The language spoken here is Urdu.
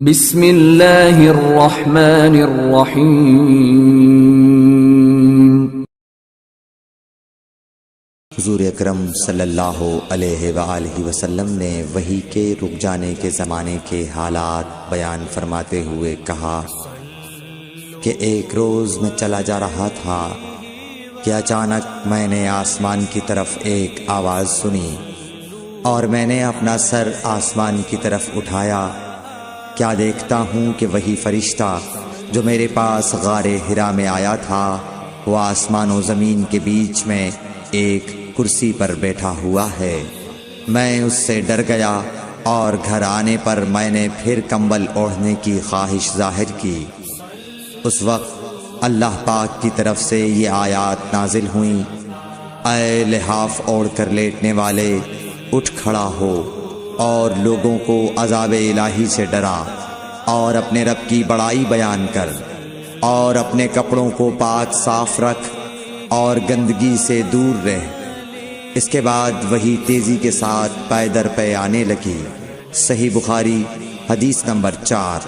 بسم اللہ الرحمن الرحیم۔ حضور اکرم صلی اللہ علیہ وآلہ وسلم نے وحی کے رک جانے کے زمانے کے حالات بیان فرماتے ہوئے کہا کہ ایک روز میں چلا جا رہا تھا کہ اچانک میں نے آسمان کی طرف ایک آواز سنی اور میں نے اپنا سر آسمان کی طرف اٹھایا۔ کیا دیکھتا ہوں کہ وہی فرشتہ جو میرے پاس غار حرا میں آیا تھا وہ آسمان و زمین کے بیچ میں ایک کرسی پر بیٹھا ہوا ہے۔ میں اس سے ڈر گیا اور گھر آنے پر میں نے پھر کمبل اوڑھنے کی خواہش ظاہر کی۔ اس وقت اللہ پاک کی طرف سے یہ آیات نازل ہوئیں: اے لحاف اوڑھ کر لیٹنے والے، اٹھ کھڑا ہو اور لوگوں کو عذاب الہی سے ڈرا، اور اپنے رب کی بڑائی بیان کر، اور اپنے کپڑوں کو پاک صاف رکھ اور گندگی سے دور رہ۔ اس کے بعد وہی تیزی کے ساتھ پے در پے آنے لگی۔ صحیح بخاری حدیث نمبر 4۔